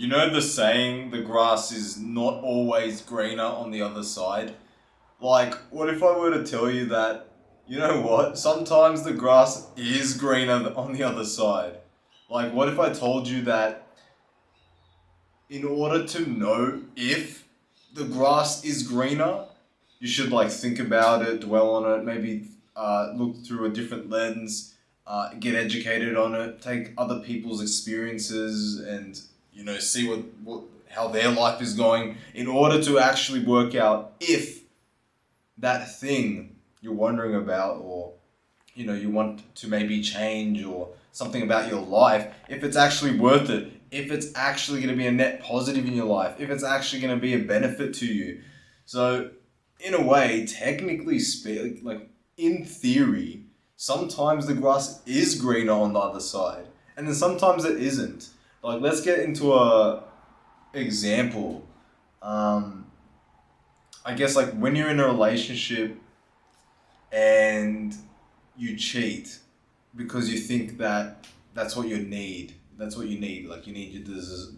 You know the saying, the grass is not always greener on the other side? Like, what if I were to tell you that, you know what, sometimes the grass is greener on the other side? Like, what if I told you that in order to know if the grass is greener, you should like think about it, dwell on it, maybe look through a different lens, get educated on it, take other people's experiences, and see what how their life is going in order to actually work out if that thing you're wondering about, or you want to maybe change, or something about your life, if it's actually worth it, if it's actually going to be a net positive in your life, if it's actually going to be a benefit to you. So in a way, technically like in theory, sometimes the grass is greener on the other side, and then sometimes it isn't. Like, let's get into a example. um I guess, like, when you're in a relationship and you cheat because you think that that's what you need. That's what you need. Like, you need your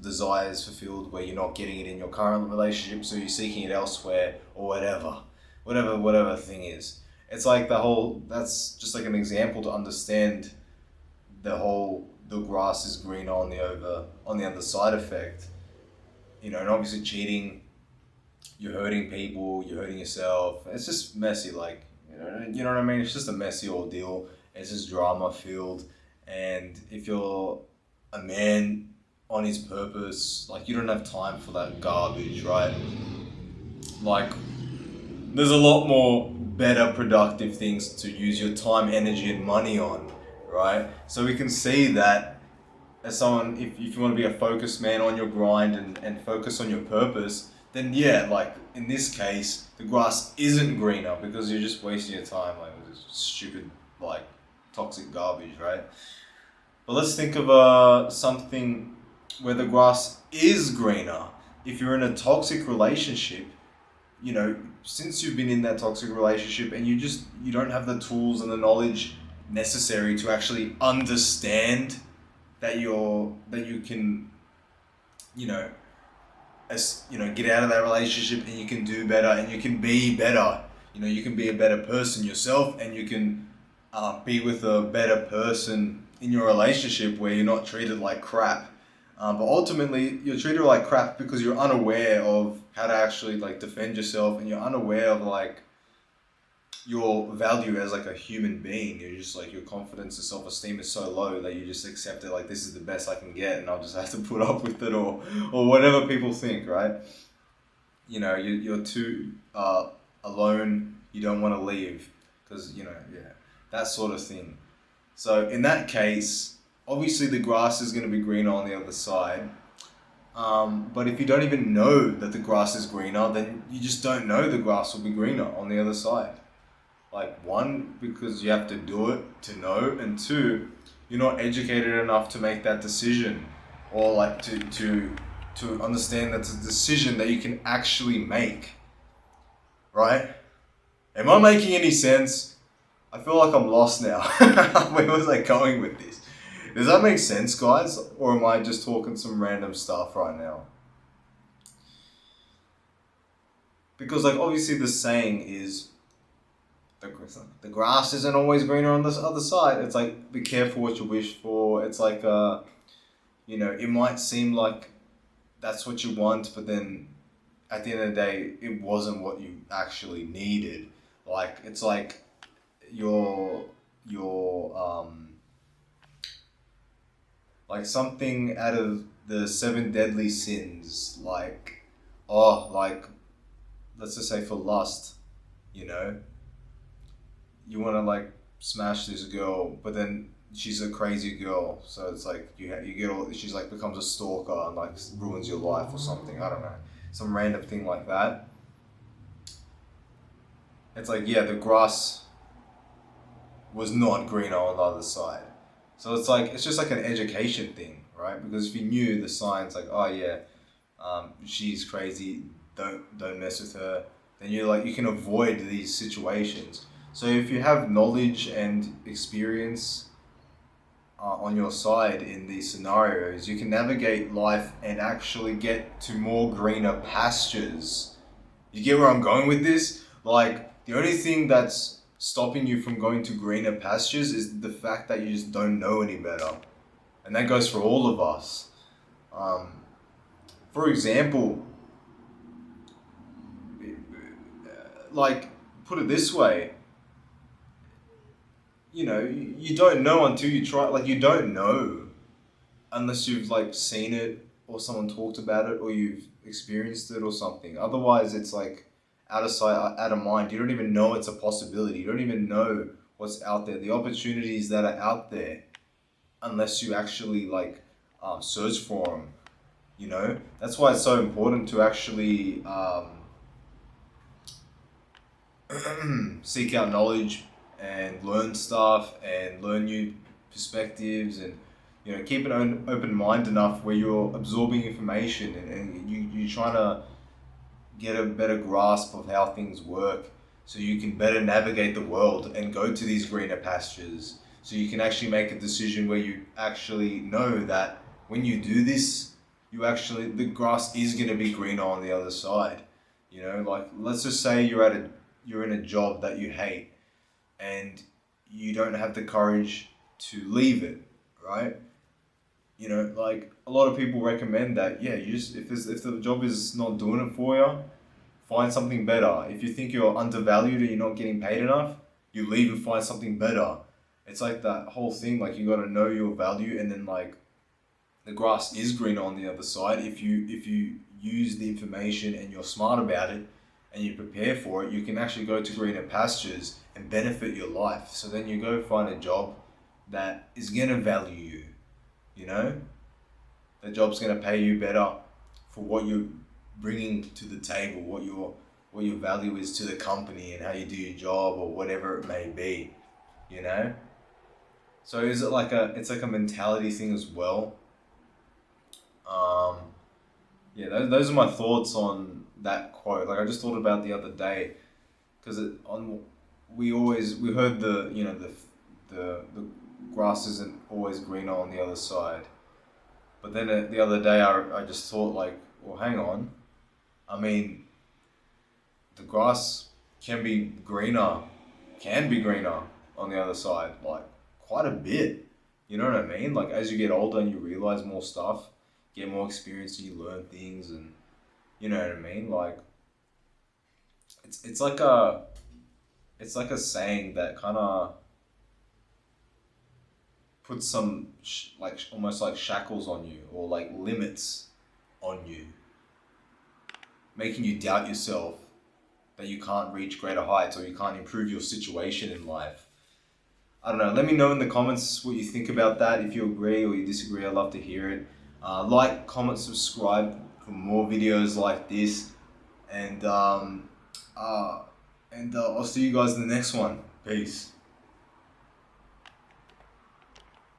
desires fulfilled where you're not getting it in your current relationship, so you're seeking it elsewhere, or whatever thing is. It's like that's just like an example to understand the grass is greener on the other side effect. And obviously cheating, you're hurting people, you're hurting yourself. It's just messy, like, you know what I mean? It's just a messy ordeal. It's just drama filled. And if you're a man on his purpose, like, you don't have time for that garbage, right? Like, there's a lot more better productive things to use your time, energy, and money on, right? So we can see that as someone, if you want to be a focused man on your grind, and focus on your purpose, then yeah, like in this case, the grass isn't greener because you're just wasting your time like with this stupid, like, toxic garbage, right? But let's think of something where the grass is greener. If you're in a toxic relationship, since you've been in that toxic relationship and you don't have the tools and the knowledge necessary to actually understand that you can, you know get out of that relationship, and you can do better, and you can be better. You can be a better person yourself, and you can be with a better person in your relationship where you're not treated like crap. But ultimately, you're treated like crap because you're unaware of how to actually, like, defend yourself, and you're unaware of, like, your value as, like, a human being. You're just like, your confidence and self-esteem is so low that you just accept it, like, this is the best I can get, and I'll just have to put up with it, or whatever people think, right? You're too alone. You don't want to leave because, yeah, that sort of thing. So in that case, obviously the grass is going to be greener on the other side. But if you don't even know that the grass is greener, then you just don't know the grass will be greener on the other side. Like, one, because you have to do it to know, and two, you're not educated enough to make that decision, or like to understand that's a decision that you can actually make, right? Am I making any sense? I feel like I'm lost now. Where was I going with this? Does that make sense, guys? Or am I just talking some random stuff right now? Because, like, obviously the saying is, the grass isn't always greener on this other side. It's like, be careful what you wish for. It's like, it might seem like that's what you want, but then at the end of the day, it wasn't what you actually needed. Like, it's like your like something out of the seven deadly sins, like, like, let's just say for lust, you know, you want to, like, smash this girl, but then she's a crazy girl, so it's like you get all, she's like becomes a stalker and, like, ruins your life or something. I don't know, some random thing like that. It's like, yeah, the grass was not greener on the other side. So it's like, it's just like an education thing, right? Because if you knew the signs, like, oh yeah, she's crazy, don't mess with her, then you're like, you can avoid these situations. So if you have knowledge and experience, on your side in these scenarios, you can navigate life and actually get to more greener pastures. You get where I'm going with this? Like, the only thing that's stopping you from going to greener pastures is the fact that you just don't know any better. And that goes for all of us. For example, like, put it this way, you know, you don't know until you try. Like, you don't know unless you've like seen it or someone talked about it or you've experienced it or something. Otherwise, it's like out of sight, out of mind. You don't even know it's a possibility. You don't even know what's out there, the opportunities that are out there, unless you actually like search for them. You know, that's why it's so important to actually seek out knowledge and learn stuff and learn new perspectives, and you know, keep an open mind enough where you're absorbing information, and you're trying to get a better grasp of how things work so you can better navigate the world and go to these greener pastures, so you can actually make a decision where you actually know that when you do this, you actually, the grass is going to be greener on the other side. You know, like, let's just say you're in a job that you hate and you don't have the courage to leave it, right? You know, like, a lot of people recommend that, yeah, you just, if the job is not doing it for you, find something better. If you think you're undervalued or you're not getting paid enough, you leave and find something better. It's like that whole thing, like, you got to know your value, and then like the grass is greener on the other side if you use the information and you're smart about it and you prepare for it. You can actually go to greener pastures and benefit your life. So then you go find a job that is gonna value you. You know, the job's gonna pay you better for what you're bringing to the table, what your value is to the company, and how you do your job or whatever it may be. You know. So is it like it's like a mentality thing as well. Um, yeah, those are my thoughts on that quote. Like, I just thought about the other day, because we heard the, you know, the grass isn't always greener on the other side. But then the other day I just thought, like, well, hang on. I mean, the grass can be greener on the other side, like, quite a bit. You know what I mean? Like, as you get older and you realize more stuff, get more experience, and you learn things, and you know what I mean? Like, it's like a saying that kind of puts some like almost like shackles on you, or like limits on you, making you doubt yourself, that you can't reach greater heights or you can't improve your situation in life. I don't know. Let me know in the comments what you think about that. If you agree or you disagree, I'd love to hear it. Like, comment, subscribe for more videos like this, and I'll see you guys in the next one. Peace.